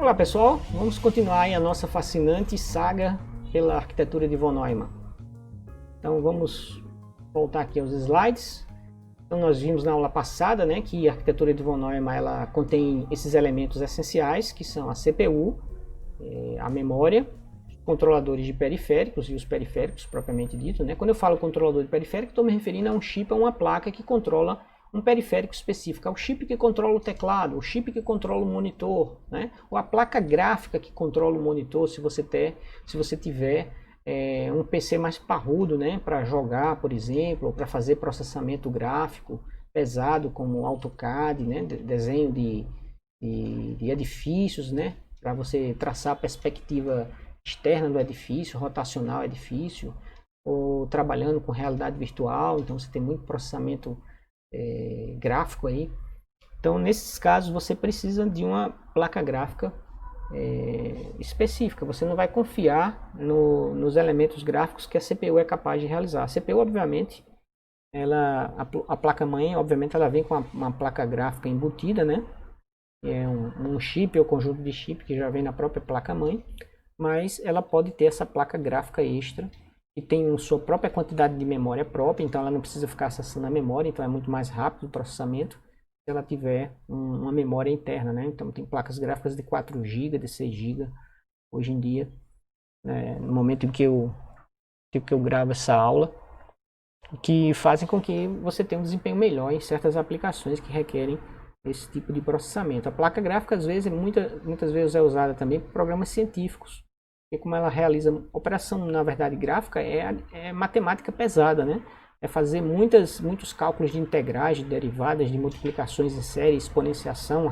Olá pessoal, vamos continuar aí a nossa fascinante saga pela arquitetura de von Neumann. Então vamos voltar aqui aos slides. Então nós vimos na aula passada, né, que a arquitetura de von Neumann ela contém esses elementos essenciais, que são a CPU, a memória, controladores de periféricos e os periféricos propriamente dito, né? Quando eu falo controlador de periférico, estou me referindo a um chip, a uma placa que controla um periférico específico, é o chip que controla o teclado, o chip que controla o monitor, né? Ou a placa gráfica que controla o monitor, se você tiver um PC mais parrudo, né? Para jogar, por exemplo, ou para fazer processamento gráfico pesado, como AutoCAD, né? Desenho de edifícios, né? Para você traçar a perspectiva externa do edifício, rotacional edifício, ou trabalhando com realidade virtual, então você tem muito processamento gráfico aí. Então nesses casos você precisa de uma placa gráfica específica, você não vai confiar nos elementos gráficos que a CPU é capaz de realizar. A CPU obviamente, a placa-mãe obviamente ela vem com uma placa gráfica embutida, né? É um chip ou conjunto de chip que já vem na própria placa-mãe, mas ela pode ter essa placa gráfica extra que tem sua própria quantidade de memória própria, então ela não precisa ficar acessando a memória, então é muito mais rápido o processamento se ela tiver uma memória interna, né? Então tem placas gráficas de 4 GB, de 6 GB hoje em dia, né? No momento em que eu gravo essa aula, que fazem com que você tenha um desempenho melhor em certas aplicações que requerem esse tipo de processamento. A placa gráfica às vezes muitas vezes é usada também por programas científicos, e como ela realiza operação, na verdade, gráfica, é matemática pesada, né? É fazer muitos cálculos de integrais, de derivadas, de multiplicações em série, exponenciação,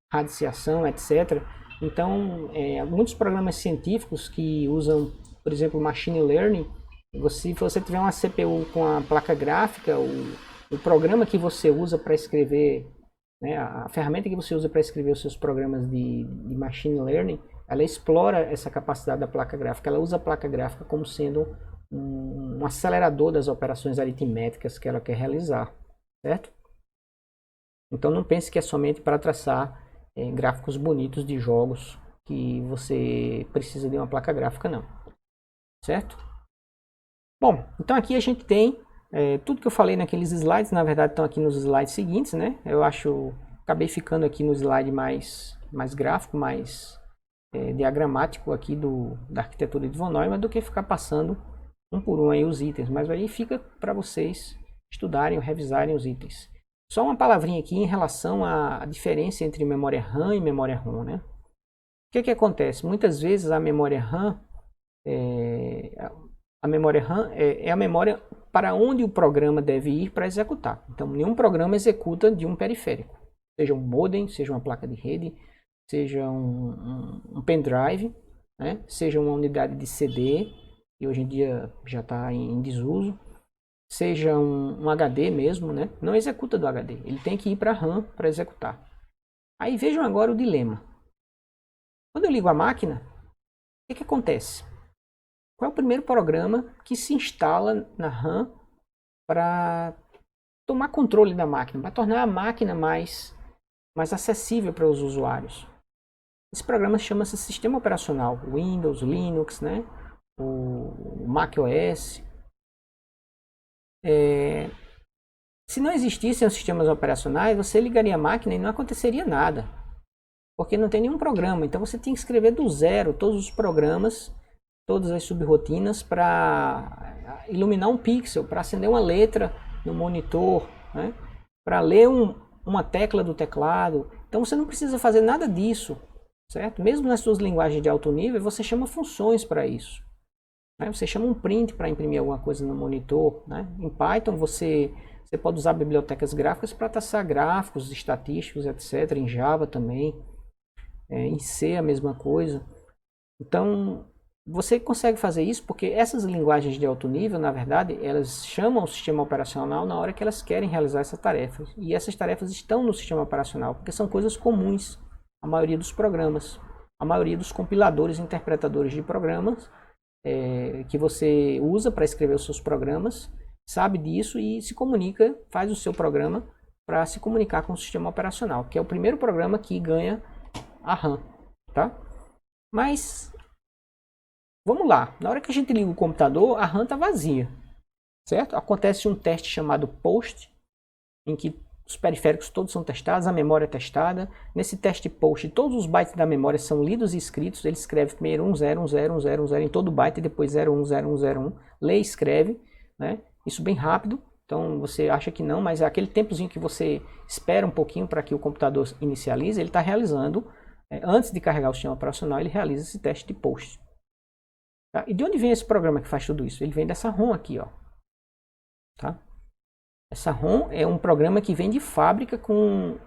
radiciação, etc. Então, muitos programas científicos que usam, por exemplo, machine learning, se você tiver uma CPU com a placa gráfica, o programa que você usa para escrever, né, a ferramenta que você usa para escrever os seus programas de machine learning, ela explora essa capacidade da placa gráfica, ela usa a placa gráfica como sendo um acelerador das operações aritméticas que ela quer realizar, certo? Então não pense que é somente para traçar gráficos bonitos de jogos que você precisa de uma placa gráfica, não, certo? Bom, então aqui a gente tem tudo que eu falei naqueles slides, na verdade estão aqui nos slides seguintes, né? Acabei ficando aqui no slide mais gráfico, mais diagramático aqui da arquitetura de von Neumann, do que ficar passando um por um aí os itens, mas aí fica para vocês estudarem ou revisarem os itens. Só uma palavrinha aqui em relação à diferença entre memória RAM e memória ROM, né? O que acontece? Muitas vezes a memória RAM é a memória para onde o programa deve ir para executar. Então nenhum programa executa de um periférico, seja um modem, seja uma placa de rede, seja um pendrive, né? Seja uma unidade de CD, que hoje em dia já está em desuso, seja um HD mesmo, né? Não executa do HD, ele tem que ir para a RAM para executar. Aí vejam agora o dilema. Quando eu ligo a máquina, o que acontece? Qual é o primeiro programa que se instala na RAM para tomar controle da máquina, para tornar a máquina mais acessível para os usuários? Esse programa chama-se Sistema Operacional, Windows, Linux, né? O Mac OS. Se não existissem os sistemas operacionais, você ligaria a máquina e não aconteceria nada, porque não tem nenhum programa. Então você tem que escrever do zero todos os programas, todas as subrotinas para iluminar um pixel, para acender uma letra no monitor, né? Para ler uma tecla do teclado. Então você não precisa fazer nada disso, certo? Mesmo nas suas linguagens de alto nível, você chama funções para isso, né? Você chama um print para imprimir alguma coisa no monitor, né? Em Python você pode usar bibliotecas gráficas para traçar gráficos estatísticos, etc. Em Java também, em C a mesma coisa. Então você consegue fazer isso porque essas linguagens de alto nível, na verdade, elas chamam o sistema operacional na hora que elas querem realizar essas tarefas. E essas tarefas estão no sistema operacional, porque são coisas comuns à maioria dos programas. A maioria dos compiladores e interpretadores de programas que você usa para escrever os seus programas, sabe disso e se comunica, faz o seu programa para se comunicar com o sistema operacional, que é o primeiro programa que ganha a RAM. tá? Mas, vamos lá. Na hora que a gente liga o computador, a RAM está vazia, certo? Acontece um teste chamado POST, em que os periféricos todos são testados, a memória é testada. Nesse teste POST, todos os bytes da memória são lidos e escritos. Ele escreve primeiro 10, 10, 10, 10 em todo byte, e depois 01, 01, 01. Lê e escreve, né? Isso bem rápido. Então você acha que não, mas é aquele tempozinho que você espera um pouquinho para que o computador inicialize, ele está realizando, antes de carregar o sistema operacional, ele realiza esse teste de POST. Tá? E de onde vem esse programa que faz tudo isso? Ele vem dessa ROM aqui, ó. Tá? Essa ROM é um programa que vem de fábrica com...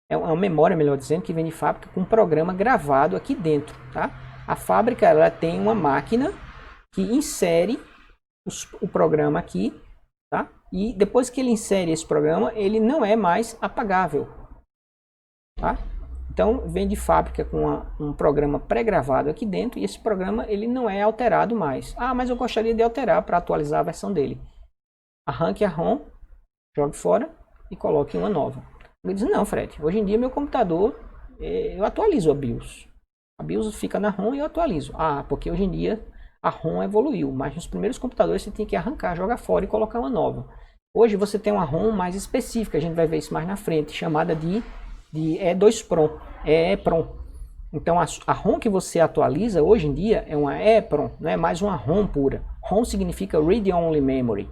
É uma memória, melhor dizendo, que vem de fábrica com um programa gravado aqui dentro. Tá? A fábrica ela tem uma máquina que insere o programa aqui. Tá? E depois que ele insere esse programa, ele não é mais apagável. Tá? Então, vem de fábrica com um programa pré-gravado aqui dentro. E esse programa ele não é alterado mais. Ah, mas eu gostaria de alterar para atualizar a versão dele. Arranque a ROM, jogue fora e coloque uma nova. Ele diz, não, Fred, hoje em dia meu computador, eu atualizo a BIOS. A BIOS fica na ROM e eu atualizo. Ah, porque hoje em dia a ROM evoluiu, mas nos primeiros computadores você tinha que arrancar, jogar fora e colocar uma nova. Hoje você tem uma ROM mais específica, a gente vai ver isso mais na frente, chamada de E2PROM, EEPROM. Então a ROM que você atualiza hoje em dia é uma EEPROM, não é mais uma ROM pura. ROM significa Read Only Memory.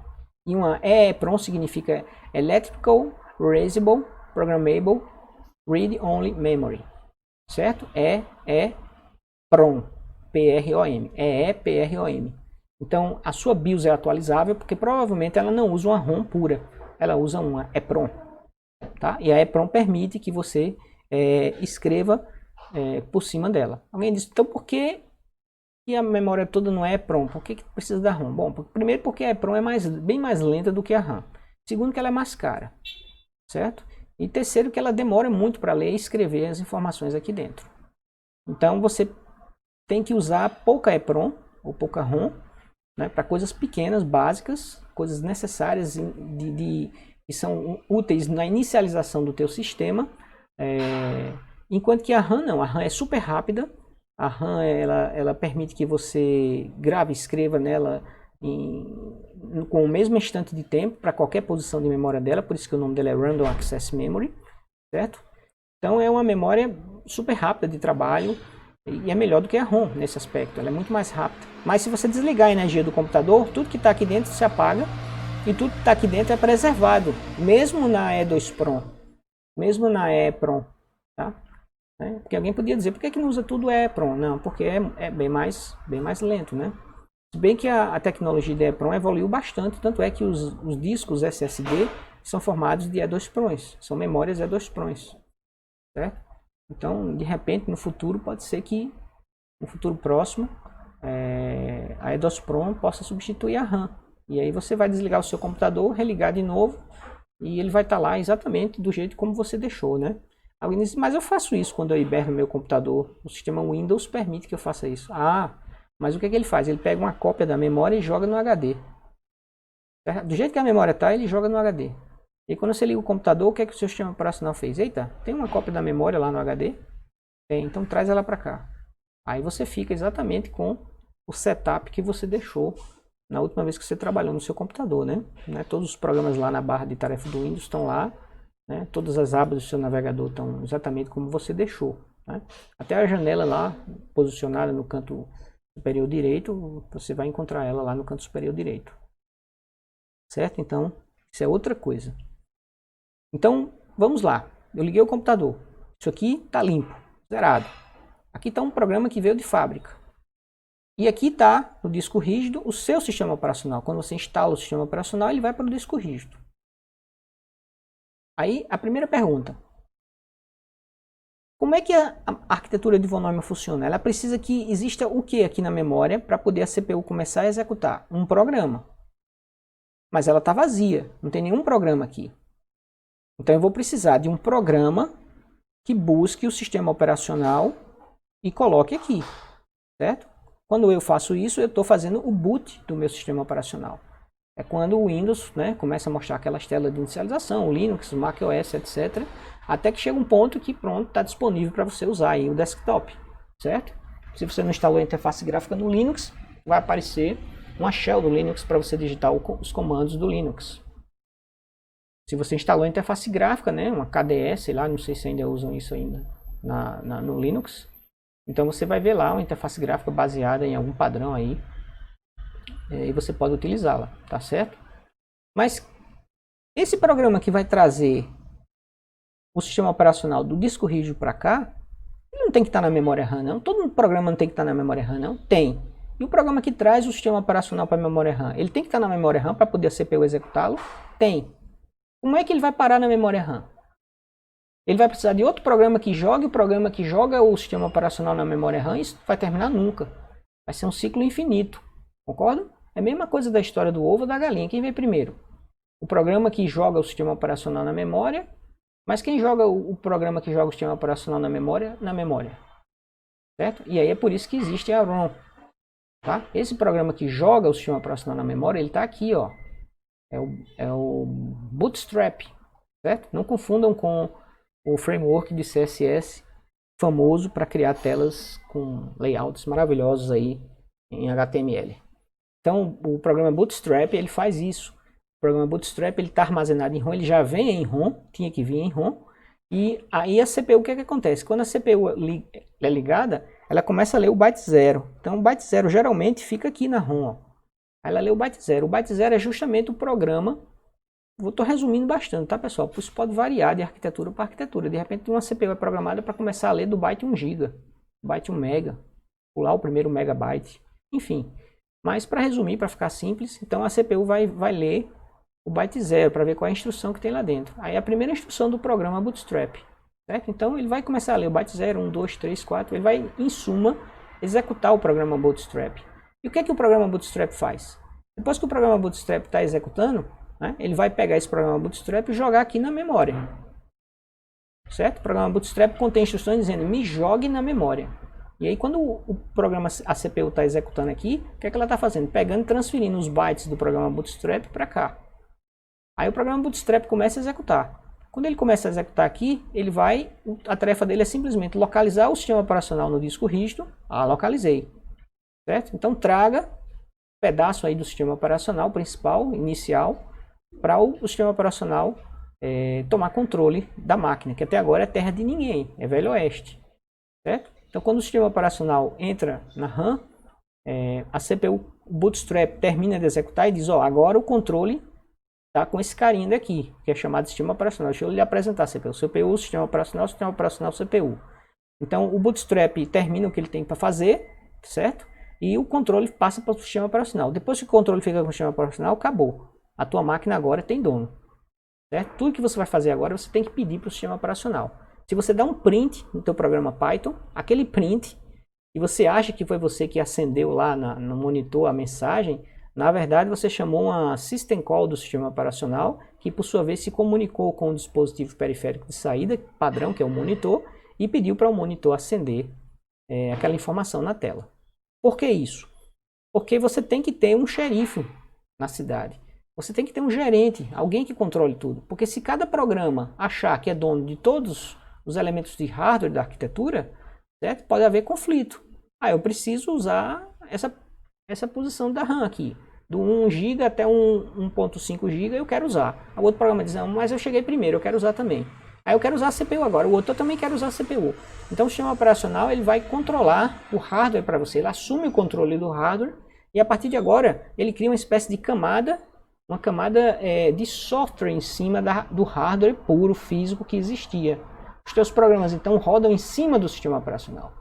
E uma EEPROM significa Electrical Erasable Programmable Read Only Memory. Certo? EEPROM. PROM. EEPROM. Então a sua BIOS é atualizável porque provavelmente ela não usa uma ROM pura. Ela usa uma EEPROM. Tá? E a EEPROM permite que você escreva por cima dela. Alguém diz, então por que a memória toda não é EEPROM? Por que precisa da ROM? Bom, primeiro porque a EEPROM é bem mais lenta do que a RAM. Segundo que ela é mais cara. Certo? E terceiro que ela demora muito para ler e escrever as informações aqui dentro. Então você tem que usar pouca EEPROM ou pouca ROM, né, para coisas pequenas, básicas, coisas necessárias que são úteis na inicialização do teu sistema. Enquanto que a RAM não, a RAM é super rápida. A RAM ela permite que você grave e escreva nela com o mesmo instante de tempo para qualquer posição de memória dela, por isso que o nome dela é Random Access Memory, certo? Então é uma memória super rápida de trabalho e é melhor do que a ROM nesse aspecto, ela é muito mais rápida. Mas se você desligar a energia do computador, tudo que está aqui dentro se apaga e tudo que está aqui dentro é preservado, mesmo na E2PROM, mesmo na EEPROM, tá? Porque alguém podia dizer, por que não usa tudo EEPROM? Não, porque é bem mais lento, né? Se bem que a tecnologia de EEPROM evoluiu bastante, tanto é que os discos SSD são formados de E2PROMs, são memórias E2PROMs, certo? Então, de repente, no futuro, pode ser que, no futuro próximo, a E2PROM possa substituir a RAM. E aí você vai desligar o seu computador, religar de novo, e ele vai estar lá exatamente do jeito como você deixou, né? Alguém diz, mas eu faço isso quando eu hiberno meu computador. O sistema Windows permite que eu faça isso. Ah, mas o que ele faz? Ele pega uma cópia da memória e joga no HD. Do jeito que a memória está, ele joga no HD. E quando você liga o computador, o que é que o seu sistema operacional fez? Eita, tem uma cópia da memória lá no HD? Tem, então traz ela para cá. Aí você fica exatamente com o setup que você deixou na última vez que você trabalhou no seu computador, né? Todos os programas lá na barra de tarefa do Windows estão lá. Né? Todas as abas do seu navegador estão exatamente como você deixou. Né? Até a janela lá, posicionada no canto superior direito, você vai encontrar ela lá no canto superior direito. Certo? Então, isso é outra coisa. Então, vamos lá. Eu liguei o computador. Isso aqui está limpo, zerado. Aqui está um programa que veio de fábrica. E aqui está no disco rígido o seu sistema operacional. Quando você instala o sistema operacional, ele vai para o disco rígido. Aí, a primeira pergunta. Como é que a arquitetura de von Neumann funciona? Ela precisa que exista o que aqui na memória para poder a CPU começar a executar? Um programa. Mas ela está vazia, não tem nenhum programa aqui. Então eu vou precisar de um programa que busque o sistema operacional e coloque aqui. Certo? Quando eu faço isso, eu estou fazendo o boot do meu sistema operacional. É quando o Windows, né, começa a mostrar aquelas telas de inicialização, o Linux, o macOS, etc. até que chega um ponto que pronto, está disponível para você usar aí o desktop, certo? Se você não instalou a interface gráfica no Linux, vai aparecer uma shell do Linux para você digitar os comandos do Linux. Se você instalou a interface gráfica, né, uma KDE, sei lá, não sei se ainda usam isso ainda no Linux, então você vai ver lá uma interface gráfica baseada em algum padrão aí, e você pode utilizá-la, tá certo? Mas esse programa que vai trazer o sistema operacional do disco rígido para cá, ele não tem que estar na memória RAM, não. Todo programa não tem que estar na memória RAM, não. Tem. E o programa que traz o sistema operacional para a memória RAM, ele tem que estar na memória RAM para poder a CPU executá-lo? Tem. Como é que ele vai parar na memória RAM? Ele vai precisar de outro programa que jogue o programa que joga o sistema operacional na memória RAM, e isso não vai terminar nunca. Vai ser um ciclo infinito. Concorda? É a mesma coisa da história do ovo ou da galinha. Quem vem primeiro? O programa que joga o sistema operacional na memória, mas quem joga o programa que joga o sistema operacional na memória? Na memória. Certo? E aí é por isso que existe a ROM. Tá? Esse programa que joga o sistema operacional na memória, ele está aqui, ó. É o Bootstrap. Certo? Não confundam com o framework de CSS famoso para criar telas com layouts maravilhosos aí em HTML. Então, o programa Bootstrap, ele faz isso. O programa Bootstrap, ele está armazenado em ROM, ele já vem em ROM, tinha que vir em ROM. E aí a CPU, o que acontece? Quando a CPU é ligada, ela começa a ler o byte 0. Então, o byte 0 geralmente fica aqui na ROM. Ó. Aí ela lê o byte 0. O byte 0 é justamente o programa. Estou resumindo bastante, tá, pessoal? Isso pode variar de arquitetura para arquitetura. De repente, uma CPU é programada para começar a ler do byte 1 GB, byte 1 MB, pular o primeiro megabyte, enfim. Mas para resumir, para ficar simples, então a CPU vai ler o byte 0 para ver qual é a instrução que tem lá dentro. Aí a primeira instrução do programa Bootstrap, certo? Então ele vai começar a ler o byte 0, 1, 2, 3, 4, ele vai, em suma, executar o programa Bootstrap. E o que é que o programa Bootstrap faz? Depois que o programa Bootstrap está executando, né, ele vai pegar esse programa Bootstrap e jogar aqui na memória. Certo? O programa Bootstrap contém instruções dizendo, me jogue na memória. E aí quando o programa, a CPU está executando aqui, o que é que ela está fazendo? Pegando e transferindo os bytes do programa Bootstrap para cá. Aí o programa Bootstrap começa a executar. Quando ele começa a executar aqui, a tarefa dele é simplesmente localizar o sistema operacional no disco rígido. Ah, localizei. Certo? Então traga um pedaço aí do sistema operacional principal, inicial, para o sistema operacional tomar controle da máquina, que até agora é terra de ninguém, é Velho Oeste. Certo? Então, quando o sistema operacional entra na RAM, a CPU Bootstrap termina de executar e diz, ó, agora o controle está com esse carinha daqui, que é chamado sistema operacional. Deixa eu lhe apresentar, CPU, sistema operacional, CPU. Então, o Bootstrap termina o que ele tem para fazer, certo? E o controle passa para o sistema operacional. Depois que o controle fica com o sistema operacional, acabou. A tua máquina agora tem dono. Certo? Tudo que você vai fazer agora, você tem que pedir para o sistema operacional. Se você dá um print no teu programa Python, aquele print, e você acha que foi você que acendeu lá no monitor a mensagem, na verdade você chamou uma system call do sistema operacional, que por sua vez se comunicou com o dispositivo periférico de saída, padrão, que é o monitor, e pediu para o monitor acender aquela informação na tela. Por que isso? Porque você tem que ter um xerife na cidade. Você tem que ter um gerente, alguém que controle tudo. Porque se cada programa achar que é dono de todos os elementos de hardware da arquitetura, certo? Pode haver conflito. Eu preciso usar essa posição da RAM aqui. Do 1 GB até 1.5 GB eu quero usar. O outro programa diz, não, mas eu cheguei primeiro, eu quero usar também. Aí eu quero usar a CPU agora, o outro eu também quero usar a CPU. Então o sistema operacional ele vai controlar o hardware para você. Ele assume o controle do hardware e a partir de agora ele cria uma espécie de camada, uma camada de software em cima do hardware puro, físico que existia. Os teus programas, então, rodam em cima do sistema operacional.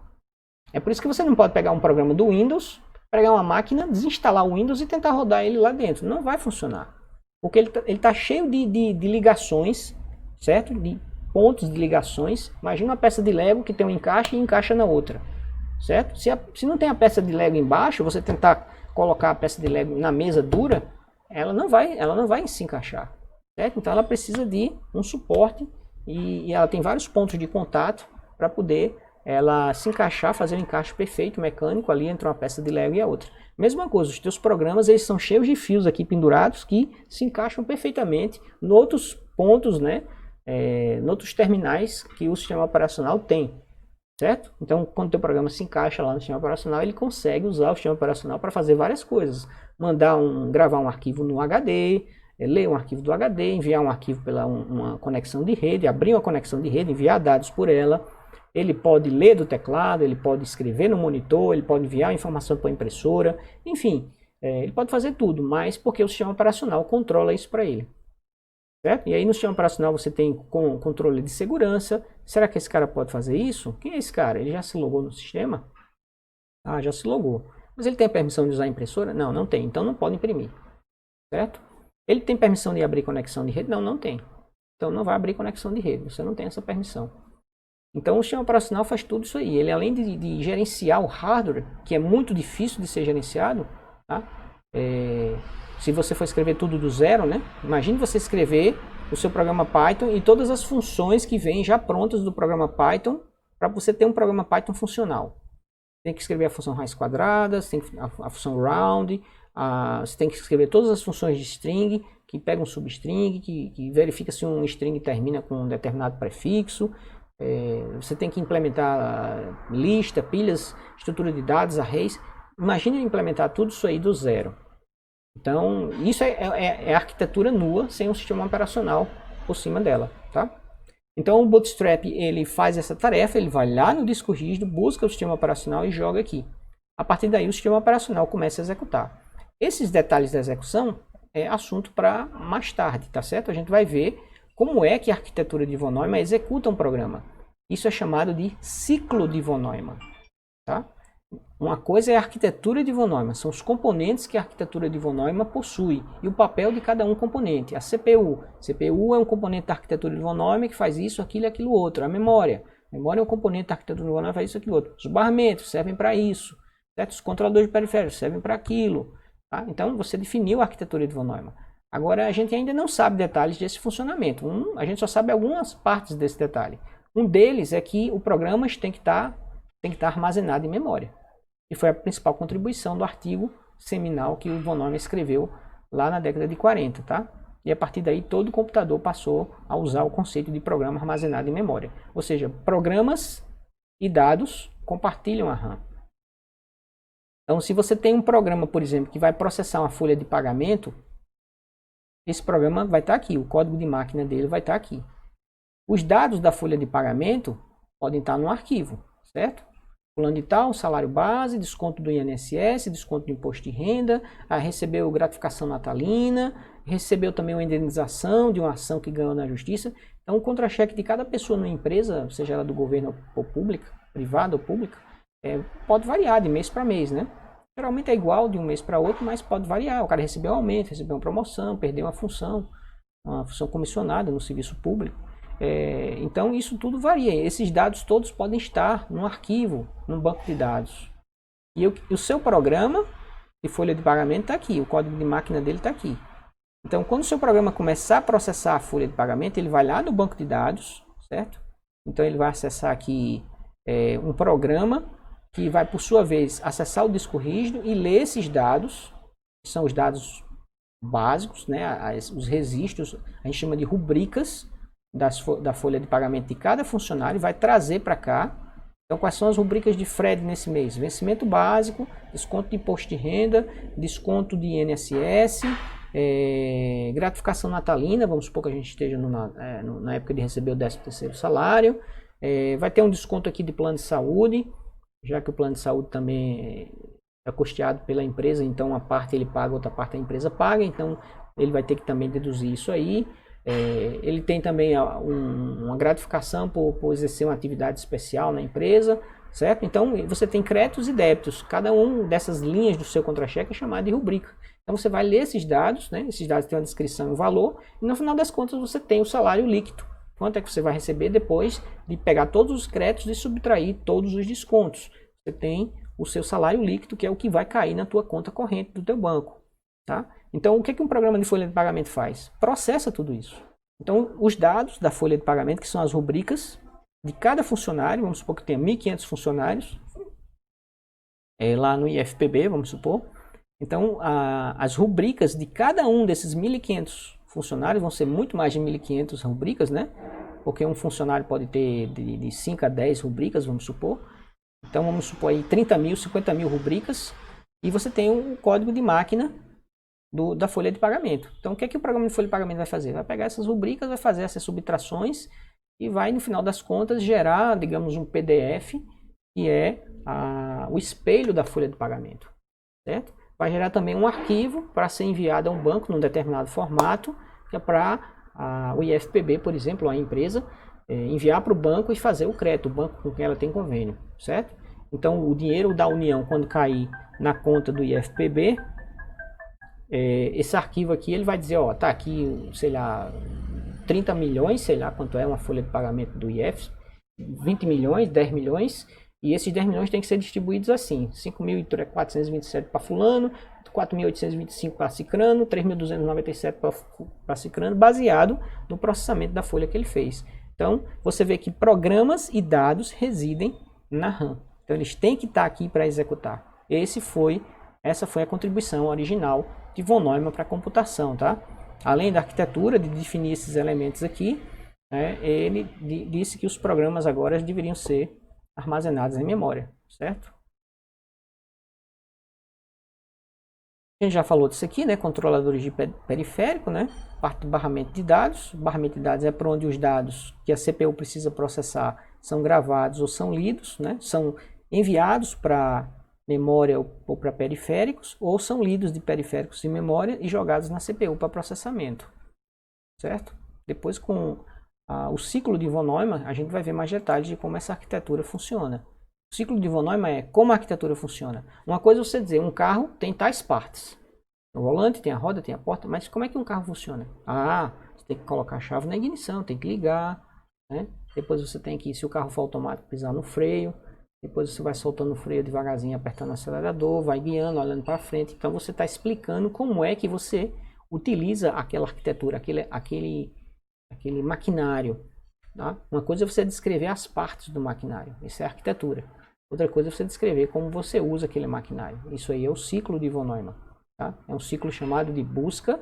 É por isso que você não pode pegar um programa do Windows, pegar uma máquina, desinstalar o Windows e tentar rodar ele lá dentro. Não vai funcionar. Porque ele está cheio de ligações, certo? De pontos de ligações. Imagina uma peça de Lego que tem um encaixe e encaixa na outra. Certo? Se não tem a peça de Lego embaixo, você tentar colocar a peça de Lego na mesa dura, ela não vai se encaixar. Certo? Então ela precisa de um suporte. E ela tem vários pontos de contato para poder ela se encaixar, fazer um encaixe perfeito, mecânico ali entre uma peça de Lego e a outra. Mesma coisa, os teus programas eles são cheios de fios aqui pendurados que se encaixam perfeitamente em outros pontos, né, em outros terminais que o sistema operacional tem, certo? Então, quando o teu programa se encaixa lá no sistema operacional, ele consegue usar o sistema operacional para fazer várias coisas. Gravar um arquivo no HD, ler um arquivo do HD, enviar um arquivo pela uma conexão de rede, abrir uma conexão de rede, enviar dados por ela. Ele pode ler do teclado, ele pode escrever no monitor, ele pode enviar informação para a impressora, enfim, ele pode fazer tudo, mas porque o sistema operacional controla isso para ele. Certo? E aí no sistema operacional você tem controle de segurança. Será que esse cara pode fazer isso? Quem é esse cara? Ele já se logou no sistema? Ah, já se logou. Mas ele tem a permissão de usar a impressora? Não, não tem. Então não pode imprimir. Certo? Ele tem permissão de abrir conexão de rede? Não, não tem. Então não vai abrir conexão de rede. Você não tem essa permissão. Então o sistema operacional faz tudo isso aí. Ele, além de gerenciar o hardware, que é muito difícil de ser gerenciado, tá? Se você for escrever tudo do zero, né? Imagine você escrever o seu programa Python e todas as funções que vêm já prontas do programa Python para você ter um programa Python funcional. Tem que escrever a função raiz quadrada, a função round, você tem que escrever todas as funções de string, que pega um substring, que verifica se um string termina com um determinado prefixo. Você tem que implementar lista, pilhas, estrutura de dados, arrays. Imagine implementar tudo isso aí do zero. Então, isso é arquitetura nua, sem um sistema operacional por cima dela, tá? Então, o Bootstrap, ele faz essa tarefa, ele vai lá no disco rígido, busca o sistema operacional e joga aqui. A partir daí, o sistema operacional começa a executar. Esses detalhes da execução é assunto para mais tarde, tá certo? A gente vai ver como é que a arquitetura de von Neumann executa um programa. Isso é chamado de ciclo de von Neumann, tá? Uma coisa é a arquitetura de von Neumann, são os componentes que a arquitetura de von Neumann possui e o papel de cada um componente. A CPU. CPU é um componente da arquitetura de von Neumann que faz isso, aquilo e aquilo outro. A memória. A memória é um componente da arquitetura de von Neumann que faz isso, aquilo outro. Os barramentos servem para isso. Certo? Os controladores de periféricos servem para aquilo. Tá? Então você definiu a arquitetura de von Neumann. Agora a gente ainda não sabe detalhes desse funcionamento. A gente só sabe algumas partes desse detalhe. Um deles é que o programa tem que estar armazenado em memória. E foi a principal contribuição do artigo seminal que o von Neumann escreveu lá na década de 40, tá? E a partir daí todo computador passou a usar o conceito de programa armazenado em memória. Ou seja, programas e dados compartilham a RAM. Então, se você tem um programa, por exemplo, que vai processar uma folha de pagamento, esse programa vai estar aqui, o código de máquina dele vai estar aqui. Os dados da folha de pagamento podem estar no arquivo, certo? Fulano de tal, salário base, desconto do INSS, desconto do imposto de renda, recebeu gratificação natalina, recebeu também uma indenização de uma ação que ganhou na justiça. Então, o contra-cheque de cada pessoa numa empresa, seja ela do governo ou pública, privada ou pública, pode variar de mês para mês, né? Geralmente é igual de um mês para outro, mas pode variar. O cara recebeu um aumento, recebeu uma promoção, perdeu uma função comissionada no serviço público. Então isso tudo varia. Esses dados todos podem estar num arquivo, num banco de dados. E o seu programa de folha de pagamento está aqui, o código de máquina dele está aqui. Então quando o seu programa começar a processar a folha de pagamento, ele vai lá no banco de dados, certo? Então ele vai acessar aqui um programa que vai por sua vez acessar o disco rígido e ler esses dados, que são os dados básicos, né? Os registros, a gente chama de rubricas da folha de pagamento de cada funcionário, vai trazer para cá. Então, quais são as rubricas de Fred nesse mês? Vencimento básico, desconto de imposto de renda, desconto de INSS, gratificação natalina, vamos supor que a gente esteja na época de receber o 13º salário, vai ter um desconto aqui de plano de saúde, já que o plano de saúde também é custeado pela empresa, então uma parte ele paga, outra parte a empresa paga, então ele vai ter que também deduzir isso aí. Ele tem também uma gratificação por exercer uma atividade especial na empresa, certo? Então você tem créditos e débitos, cada uma dessas linhas do seu contra-cheque é chamada de rubrica. Então você vai ler esses dados, né? Esses dados têm uma descrição e um valor, e no final das contas você tem o salário líquido. Quanto é que você vai receber depois de pegar todos os créditos e subtrair todos os descontos? Você tem o seu salário líquido, que é o que vai cair na tua conta corrente do teu banco, tá? Então, o que um programa de folha de pagamento faz? Processa tudo isso. Então, os dados da folha de pagamento, que são as rubricas de cada funcionário, vamos supor que tenha 1.500 funcionários, lá no IFPB, vamos supor. Então, as rubricas de cada um desses 1.500 funcionários, vão ser muito mais de 1.500 rubricas, né? porque um funcionário pode ter de 5 a 10 rubricas, vamos supor. Então vamos supor aí 30 mil, 50 mil rubricas, e você tem um código de máquina da folha de pagamento. Então o que é que o programa de folha de pagamento vai fazer? Vai pegar essas rubricas, vai fazer essas subtrações e vai no final das contas gerar, digamos, um PDF, que é o espelho da folha de pagamento, certo? Vai gerar também um arquivo para ser enviado a um banco num determinado formato, que é para o IFPB, por exemplo, a empresa, enviar para o banco e fazer o crédito, o banco com quem ela tem convênio, certo? Então o dinheiro da União, quando cair na conta do IFPB, esse arquivo aqui ele vai dizer, ó, tá aqui, sei lá, 30 milhões, sei lá quanto é uma folha de pagamento do IF, 20 milhões, 10 milhões, e esses 10 milhões têm que ser distribuídos assim, 5.427 para fulano, 4.825 para cicrano, 3.297 para cicrano, baseado no processamento da folha que ele fez. Então, você vê que programas e dados residem na RAM. Então, eles têm que estar aqui para executar. Essa foi a contribuição original de von Neumann para a computação, tá? Além da arquitetura, de definir esses elementos aqui, ele disse que os programas agora deveriam ser armazenados em memória, certo? A gente já falou disso aqui, né? Controladores de periférico, né? Parte do barramento de dados. O barramento de dados é por onde os dados que a CPU precisa processar são gravados ou são lidos, né? São enviados para memória ou para periféricos, ou são lidos de periféricos em memória e jogados na CPU para processamento, certo? Depois, com o ciclo de von Neumann, a gente vai ver mais detalhes de como essa arquitetura funciona. O ciclo de von Neumann é como a arquitetura funciona. Uma coisa é você dizer, um carro tem tais partes. O volante, tem a roda, tem a porta, mas como é que um carro funciona? Você tem que colocar a chave na ignição, tem que ligar, né? Depois você tem que, se o carro for automático, pisar no freio. Depois você vai soltando o freio devagarzinho, apertando o acelerador, vai guiando, olhando para frente. Então você está explicando como é que você utiliza aquela arquitetura, aquele maquinário. Tá? Uma coisa é você descrever as partes do maquinário, isso é arquitetura. Outra coisa é você descrever como você usa aquele maquinário. Isso aí é o ciclo de von Neumann. Tá? É um ciclo chamado de busca,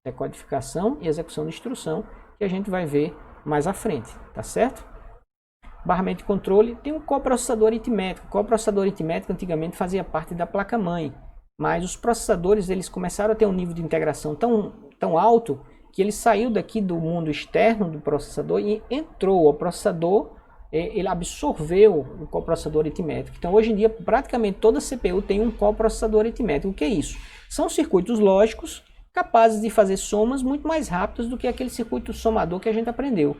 decodificação e execução de instrução, que a gente vai ver mais à frente, tá certo? Barramento de controle tem um coprocessador aritmético. O coprocessador aritmético antigamente fazia parte da placa-mãe, mas os processadores eles começaram a ter um nível de integração tão alto que ele saiu daqui do mundo externo do processador e entrou. O processador ele absorveu o coprocessador aritmético. Então hoje em dia praticamente toda CPU tem um coprocessador aritmético. O que é isso? São circuitos lógicos capazes de fazer somas muito mais rápidas do que aquele circuito somador que a gente aprendeu.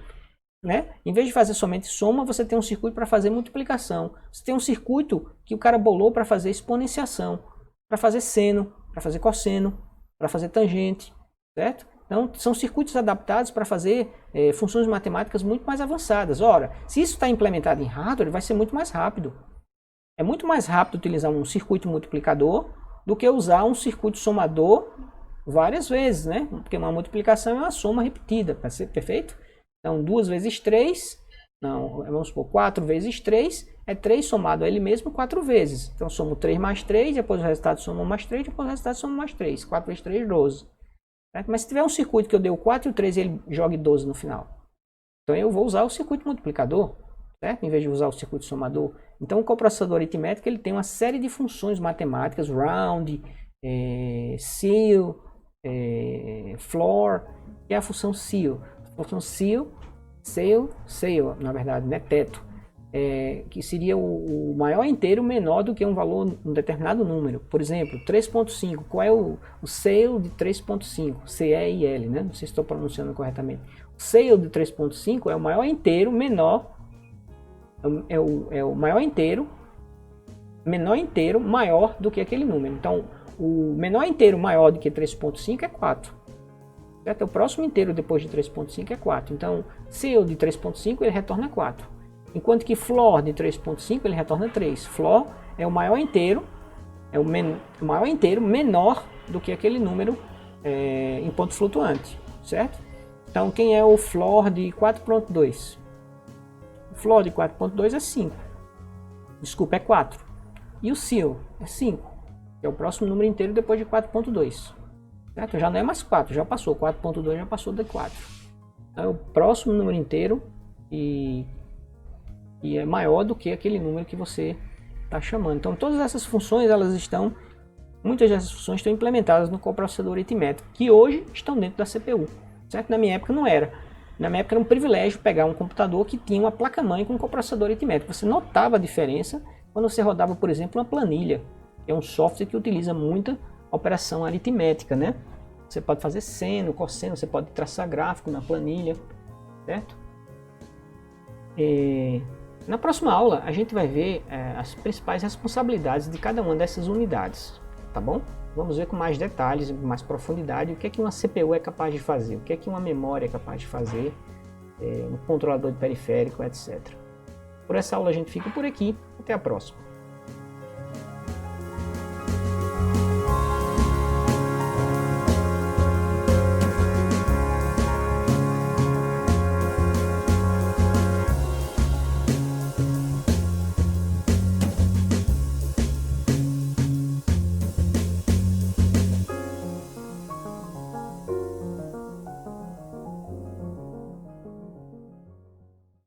Né? Em vez de fazer somente soma, você tem um circuito para fazer multiplicação. Você tem um circuito que o cara bolou para fazer exponenciação, para fazer seno, para fazer cosseno, para fazer tangente, certo? Então, são circuitos adaptados para fazer funções matemáticas muito mais avançadas. Ora, se isso está implementado em hardware, vai ser muito mais rápido. É muito mais rápido utilizar um circuito multiplicador do que usar um circuito somador várias vezes, né? Porque uma multiplicação é uma soma repetida, para ser perfeito? Então, 2 vezes 3, vamos supor, 4 vezes 3, é 3 somado a ele mesmo 4 vezes. Então, somo 3 mais 3, depois o resultado soma mais 3, depois o resultado soma mais 3. 4 vezes 3, 12. Certo? Mas se tiver um circuito que eu dei o 4 e o 3 e ele jogue 12 no final, então eu vou usar o circuito multiplicador, certo? Em vez de usar o circuito somador. Então, o coprocessador aritmético ele tem uma série de funções matemáticas, round, ceil, floor, e a função ceil. A função ceil, na verdade, né? Teto, que seria o maior inteiro menor do que um valor, um determinado número. Por exemplo, 3.5, qual é o ceil de 3.5? C-E-I-L, né? Não sei se estou pronunciando corretamente. O ceil de 3.5 é o maior inteiro menor, é o maior inteiro, menor inteiro maior do que aquele número. Então, o menor inteiro maior do que 3.5 é 4. Certo? O próximo inteiro depois de 3.5 é 4. Então, ceil de 3.5 ele retorna 4. Enquanto que floor de 3.5 ele retorna 3. Floor é o maior inteiro, maior inteiro menor do que aquele número em ponto flutuante, certo? Então, quem é o floor de 4.2? O floor de 4.2 é 5. Desculpa, é 4. E o ceil é 5, que é o próximo número inteiro depois de 4.2. Certo? Já não é mais 4, já passou. 4.2 já passou de 4. Então, é o próximo número inteiro e é maior do que aquele número que você está chamando. Então todas essas funções, muitas dessas funções estão implementadas no coprocessador aritmético, que hoje estão dentro da CPU, certo? Na minha época não era. Na minha época era um privilégio pegar um computador que tinha uma placa-mãe com coprocessador aritmético. Você notava a diferença quando você rodava, por exemplo, uma planilha, que é um software que utiliza muita operação aritmética, né? Você pode fazer seno, cosseno, você pode traçar gráfico na planilha, certo? Na próxima aula a gente vai ver as principais responsabilidades de cada uma dessas unidades, tá bom? Vamos ver com mais detalhes, com mais profundidade, o que é que uma CPU é capaz de fazer, o que é que uma memória é capaz de fazer, um controlador de periférico, etc. Por essa aula a gente fica por aqui, até a próxima.